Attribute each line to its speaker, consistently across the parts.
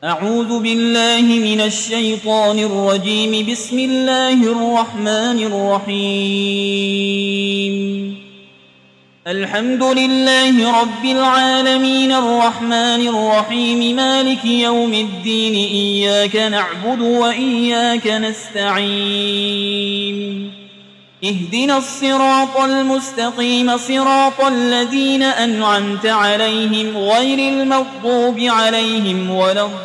Speaker 1: أعوذ بالله من الشيطان الرجيم. بسم الله الرحمن الرحيم. الحمد لله رب العالمين الرحمن الرحيم مالك يوم الدين. إياك نعبد وإياك نستعين. اهدنا الصراط المستقيم صراط الذين أنعمت عليهم غير المغضوب عليهم ولا الضالين.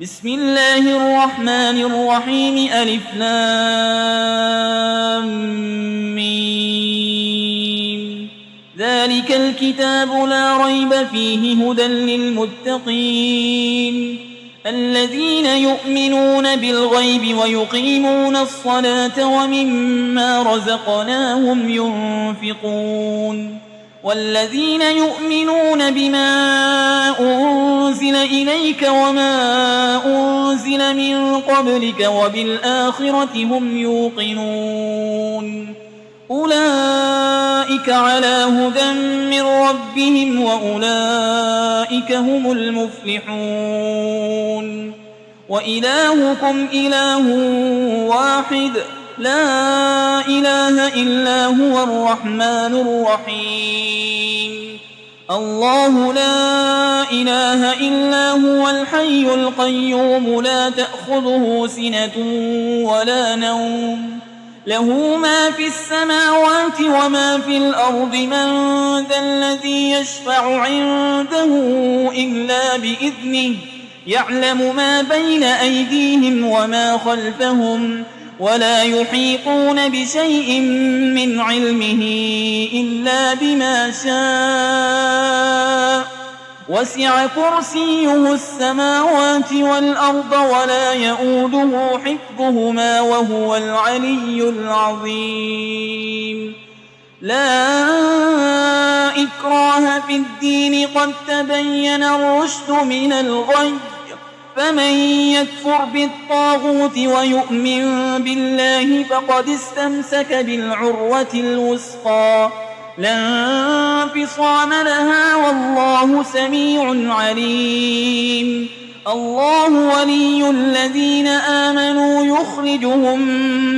Speaker 1: بسم الله الرحمن الرحيم. ألف لام ميم. ذلك الكتاب لا ريب فيه هدى للمتقين الذين يؤمنون بالغيب ويقيمون الصلاة ومما رزقناهم ينفقون والذين يؤمنون بما أنزل إليك وما أنزل من قبلك وبالآخرة هم يوقنون أولئك على هدى من ربهم وأولئك هم المفلحون. وإلهكم إله واحد لا إله إلا هو الرحمن الرحيم. الله لا إله إلا هو الحي القيوم لا تأخذه سنة ولا نوم له ما في السماوات وما في الأرض. من ذا الذي يشفع عنده إلا بإذنه يعلم ما بين أيديهم وما خلفهم ولا يحيطون بشيء من علمه إلا بما شاء. وسع كرسيه السماوات والأرض ولا يؤوده حفظهما وهو العلي العظيم. لا إكراه في الدين قد تبين الرشد من الغي. فمن يكفر بالطاغوت ويؤمن بالله فقد استمسك بالعروة الوثقى لا انفصام لها والله سميع عليم. الله ولي الذين آمنوا يخرجهم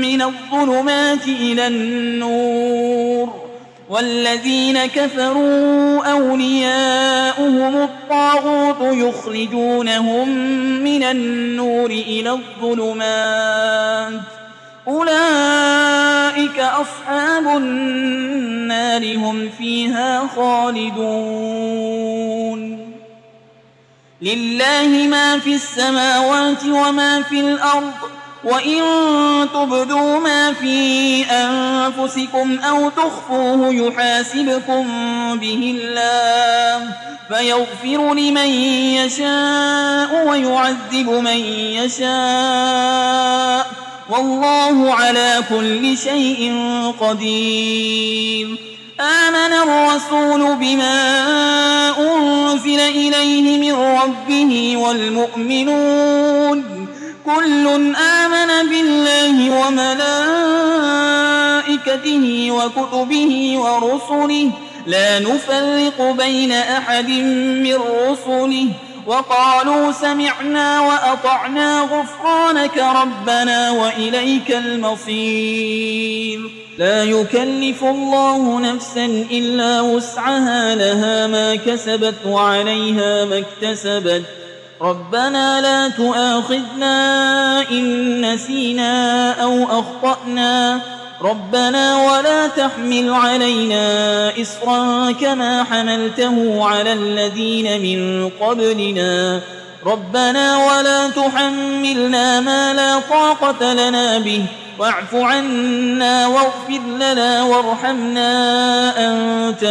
Speaker 1: من الظلمات إلى النور والذين كفروا أولياؤهم الطاغوت يخرجونهم من النور إلى الظلمات. أولئك أصحاب النار هم فيها خالدون. لله ما في السماوات وما في الأرض وإن تبدوا ما في أنفسكم أو تخفوه يحاسبكم به الله فيغفر لمن يشاء ويعذب من يشاء والله على كل شيء قدير. آمن الرسول بما أنزل إليه من ربه والمؤمنون كل آمن بالله وملائكته وكتبه ورسله لا نفرق بين أحد من رسله وقالوا سمعنا وأطعنا غفرانك ربنا وإليك المصير. لا يكلف الله نفسا إلا وسعها لها ما كسبت وعليها ما اكتسبت. ربنا لا تؤاخذنا إن نسينا أو أخطأنا ربنا ولا تحمل علينا إصرا كما حملته على الذين من قبلنا ربنا ولا تحملنا ما لا طاقة لنا به واعف عنا واغفر لنا وارحمنا أنت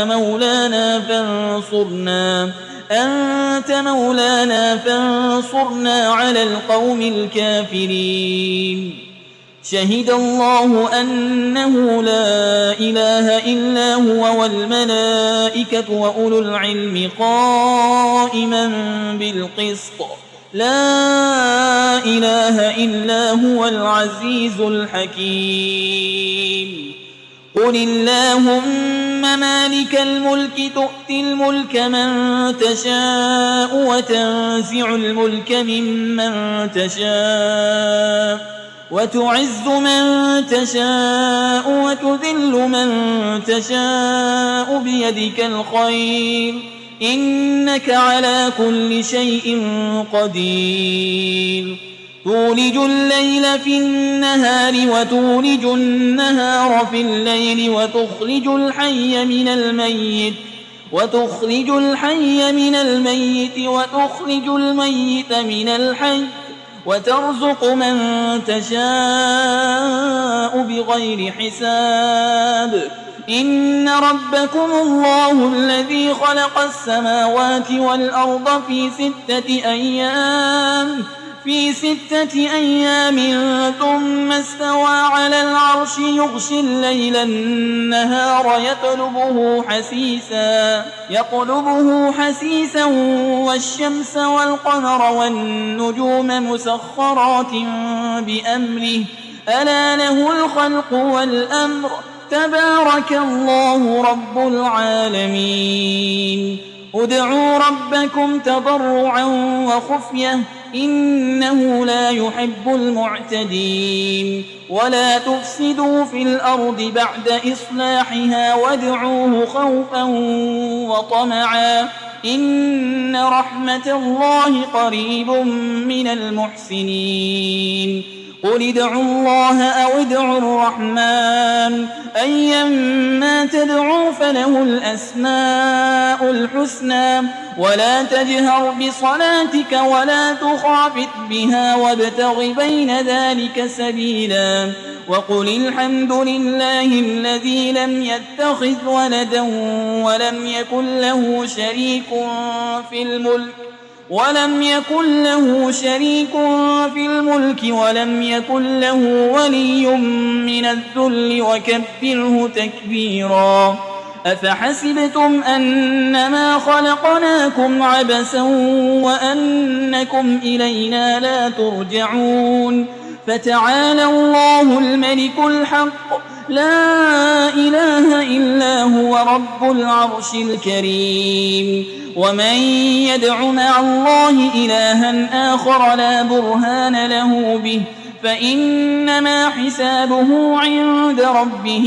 Speaker 1: مولانا فانصرنا على القوم الكافرين. شهد الله أنه لا إله إلا هو والملائكة وأولو العلم قائما بالقسط لا إله إلا هو العزيز الحكيم. قل اللهم مالك الملك تؤتي الملك من تشاء وتنزع الملك ممن تشاء وتعز من تشاء وتذل من تشاء بيدك الخير إنك على كل شيء قدير تولج الليل في النهار وتولج النهار في الليل وتخرج الحي من الميت وتخرج الميت من الحي وترزق من تشاء بغير حساب إن ربكم الله الذي خلق السماوات والأرض في 6 أيام ثم استوى على العرش يغشي الليل النهار يطلبه حسيسا والشمس والقمر والنجوم مسخرات بأمره ألا له الخلق والأمر تبارك الله رب العالمين ادعوا ربكم تضرعا وخفية إنه لا يحب المعتدين ولا تفسدوا في الأرض بعد إصلاحها وادعوه خوفا وطمعا إن رحمة الله قريب من المحسنين قل ادعوا الله أو ادعوا الرحمن أيما تدعوا فله الأسماء الحسنى ولا تجهر بصلاتك ولا تخافت بها وابتغ بين ذلك سبيلا وقل الحمد لله الذي لم يتخذ ولدا ولم يكن له شريك في الملك ولم يكن له ولي من الذل وكبره تكبيرا أفحسبتم أنما خلقناكم عبثا وأنكم إلينا لا ترجعون فتعالى الله الملك الحق لا إله إلا هو رب العرش الكريم ومن يدع مع الله إلها آخر لا برهان له به فإنما حسابه عند ربه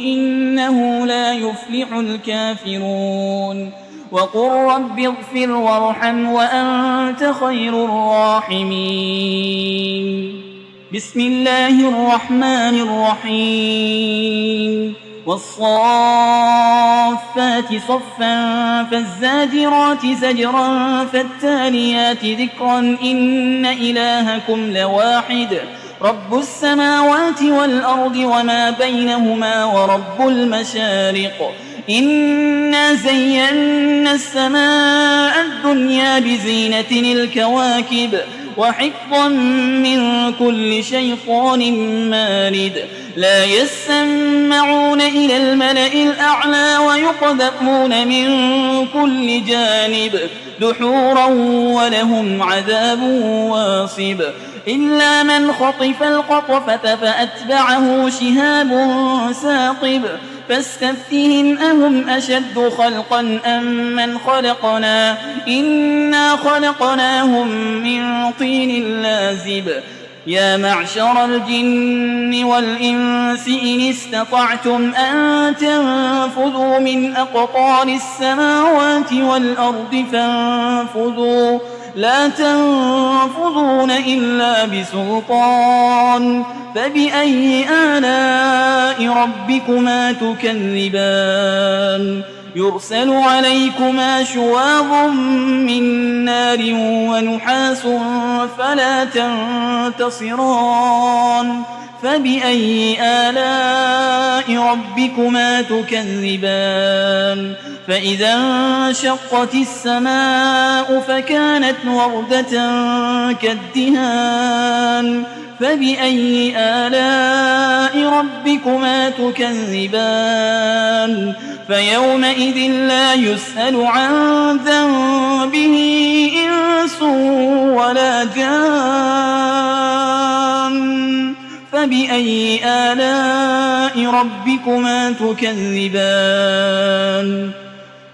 Speaker 1: إنه لا يفلح الكافرون وقل رب اغفر وارحم وأنت خير الراحمين بسم الله الرحمن الرحيم والصافات صفا فالزاجرات زجرا فالتاليات ذكرا إن إلهكم لواحد رب السماوات والأرض وما بينهما ورب المشارق إنا زينا السماء الدنيا بزينة الكواكب وحفظا من كل شيطان مارد لا يسمعون إلى الملأ الأعلى ويقذفون من كل جانب دحورا ولهم عذاب واصب إلا من خطف الخطفة فأتبعه شهاب ثاقب فاستفتهم أهم أشد خلقا أم من خلقنا إنا خلقناهم من طين لازب يا معشر الجن والإنس إن استطعتم أن تنفذوا من أقطار السماوات والأرض فانفذوا لا تنفذون إلا بسلطان فبأي آلاء ربكما تكذبان يرسل عليكما شواظ من نار ونحاس فلا تنتصران فبأي آلاء ربكما تكذبان فإذا انشقت السماء فكانت وردة كالدهان فبأي آلاء ربكما تكذبان فيومئذ لا يسأل عن ذنبه إنس ولا جان فبأي آلاء ربكما تكذبان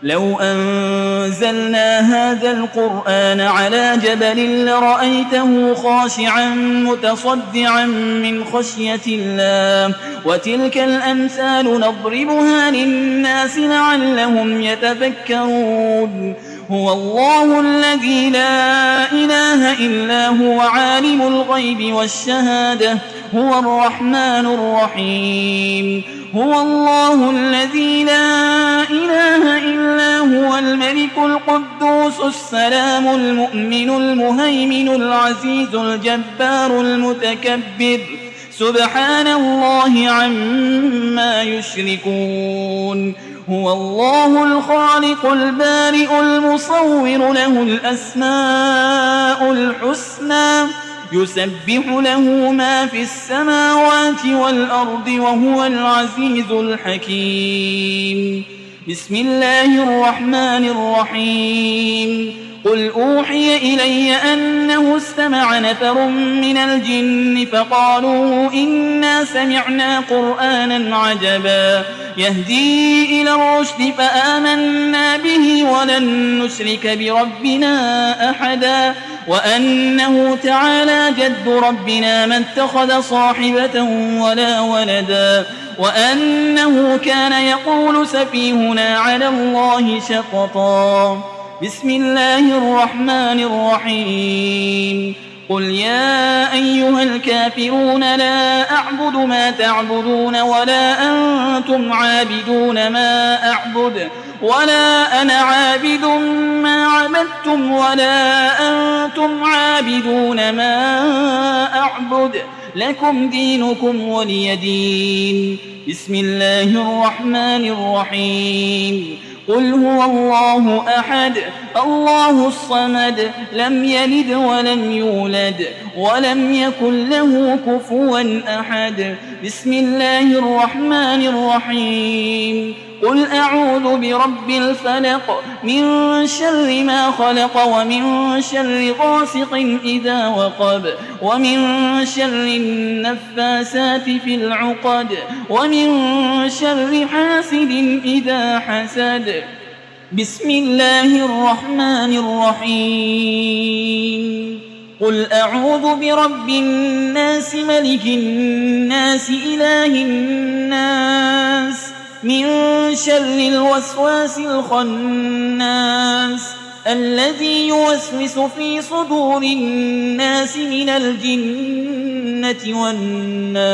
Speaker 1: لو أنزلنا هذا القرآن على جبل لرأيته خاشعا متصدعا من خشية الله وتلك الأمثال نضربها للناس لعلهم يتفكرون هو الله الذي لا إله إلا هو عالم الغيب والشهادة هو الرحمن الرحيم هو الله الذي لا إله إلا هو الملك القدوس السلام المؤمن المهيمن العزيز الجبار المتكبر سبحان الله عما يشركون هو الله الخالق البارئ المصور له الأسماء الحسنى يسبح له ما في السماوات والأرض وهو العزيز الحكيم بسم الله الرحمن الرحيم قل أوحي إلي أنه استمع نفر من الجن فقالوا إنا سمعنا قرآنا عجبا يهدي إلى الرشد فآمنا به ولن نشرك بربنا أحدا وأنه تعالى جد ربنا ما اتخذ صاحبة ولا ولدا وأنه كان يقول سفيهنا على الله شططا بسم الله الرحمن الرحيم قل يا أيها الكافرون لا أعبد ما تعبدون ولا أنتم عابدون ما أعبد ولا أنا عابد ما عبدتم ولا أنتم عابدون ما أعبد لكم دينكم ولي دين بسم الله الرحمن الرحيم قل هو الله أحد الله الصمد لم يلد ولم يولد ولم يكن له كفوا أحد بسم الله الرحمن الرحيم قل أعوذ برب الفلق من شر ما خلق ومن شر غاسق إذا وقب ومن شر النفاسات في العقد ومن شر حاسد إذا حسد بسم الله الرحمن الرحيم قل أعوذ برب الناس ملك الناس إله الناس من شر الوسواس الخناس الذي يوسوس في صدور الناس من الجنة والناس